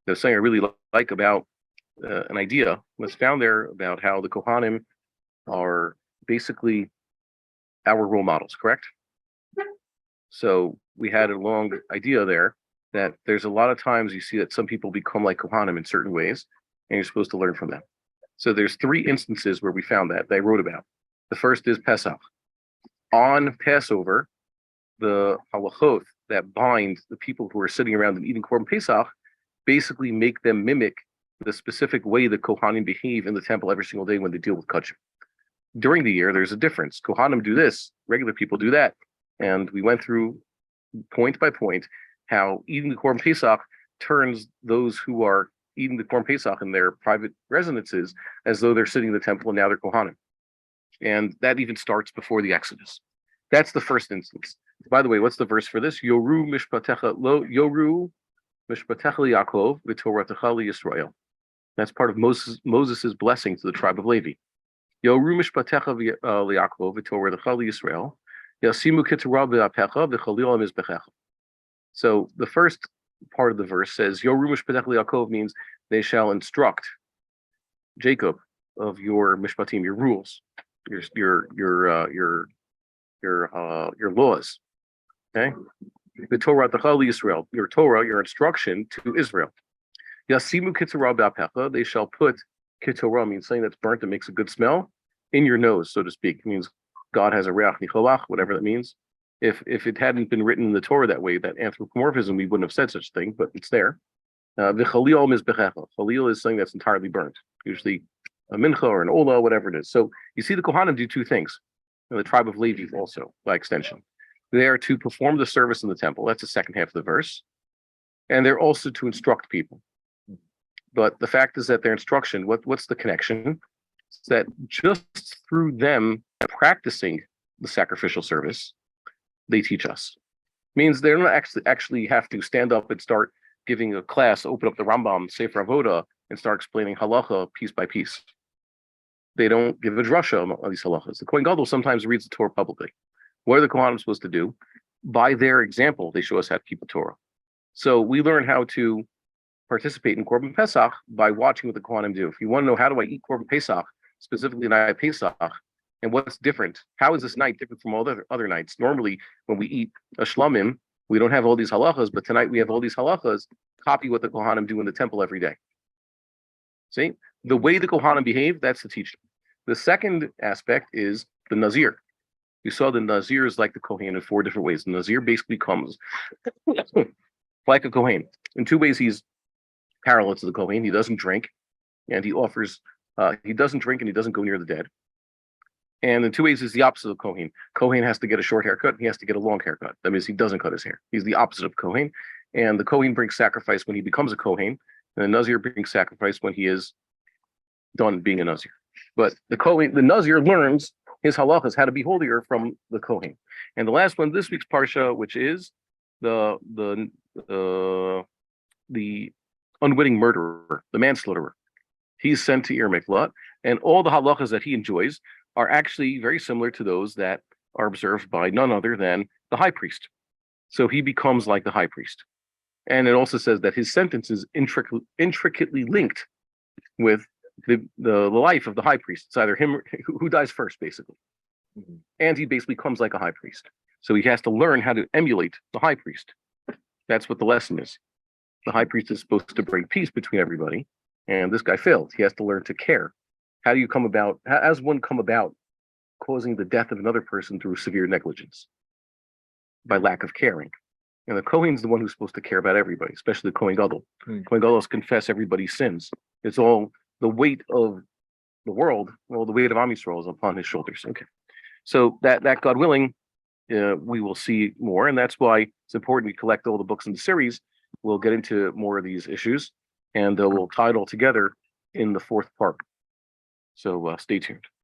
There's something I really like about an idea was found there about how the Kohanim are basically our role models, correct? So we had a long idea there that there's a lot of times you see that some people become like Kohanim in certain ways, and you're supposed to learn from them. So there's three instances where we found that I wrote about. The first is Pesach. On Passover, the halachot that bind the people who are sitting around and eating Korban Pesach basically make them mimic the specific way the Kohanim behave in the temple every single day when they deal with kachim. During the year, there's a difference. Kohanim do this, regular people do that. And we went through point by point how eating the Korban Pesach turns those who are eating the Korban Pesach in their private residences as though they're sitting in the temple and now they're Kohanim. And that even starts before the Exodus. That's the first instance. By the way, what's the verse for this? Yoru mishpatecha Yaakov v'toratecha Yisrael. That's part of Moses' blessing to the tribe of Levi. Yoru mishpatecha Yaakov v'toratecha Yisrael. Yasimu kitzura b'apecha v'chalil mizbechecha. So the first part of the verse says Yoru mishpatecha Yaakov means they shall instruct Jacob of your mishpatim, your rules, your laws. Okay, the Torah Yisrael, your Torah, your instruction to Israel. Yasimu kitzura b'apecha, they shall put kitzura means something that's burnt that makes a good smell in your nose, so to speak. It means God has a reach nicholach, whatever that means. If it hadn't been written in the Torah that way, that anthropomorphism, we wouldn't have said such a thing, but it's there. V'chalil mizbechecha. Chalil is something that's entirely burnt, usually a mincha or an ola, whatever it is. So you see the Kohanim do two things, and the tribe of Levi also, by extension. They are to perform the service in the temple. That's the second half of the verse. And they're also to instruct people. But the fact is that their instruction, what's the connection? It's that just through them practicing the sacrificial service, they teach us. Means they don't actually have to stand up and start giving a class, open up the Rambam, Sefer Avoda, and start explaining halacha piece by piece. They don't give a drasha on these halachas. The Kohen Gadol sometimes reads the Torah publicly. What are the Kohanim supposed to do? By their example, they show us how to keep the Torah. So we learn how to participate in Korban Pesach by watching what the Kohanim do. If you want to know how do I eat Korban Pesach, specifically night Pesach, and what's different, how is this night different from all the other nights? Normally, when we eat a shlamim, we don't have all these halachas, but tonight we have all these halachas. Copy what the Kohanim do in the temple every day. See, the way the Kohanim behave, that's the teaching. The second aspect is the Nazir. You saw the Nazir is like the Kohen in four different ways. The Nazir basically comes like a Kohen. In two ways, he's parallel to the Kohen. He doesn't drink, and he doesn't drink and he doesn't go near the dead. And in two ways, he's the opposite of Kohen. Kohen has to get a short haircut, and he has to get a long haircut. That means he doesn't cut his hair. He's the opposite of Kohen. And the Kohen brings sacrifice when he becomes a Kohen, and the Nazir brings sacrifice when he is done being a Nazir. But the Nazir learns his halachas, how to be holier from the Kohen. And the last one, this week's parsha, which is the unwitting murderer, the manslaughterer. He's sent to Ir Miklat, and all the halachas that he enjoys are actually very similar to those that are observed by none other than the high priest. So he becomes like the high priest. And it also says that his sentence is intricately linked with the life of the high priest. It's either him who dies first, basically. Mm-hmm. And he basically becomes like a high priest. So he has to learn how to emulate the high priest. That's what the lesson is. The high priest is supposed to bring peace between everybody, and this guy failed. He has to learn to care. How does one come about causing the death of another person through severe negligence? By lack of caring. And the Kohen's the one who's supposed to care about everybody, especially the Kohen Gadol. Kohen Gadol has confess everybody's sins. It's all the weight of the world, well, the weight of Am Yisrael is upon his shoulders. Okay. So that God willing, we will see more. And that's why it's important we collect all the books in the series. We'll get into more of these issues, and we'll tie it all together in the fourth part. So stay tuned.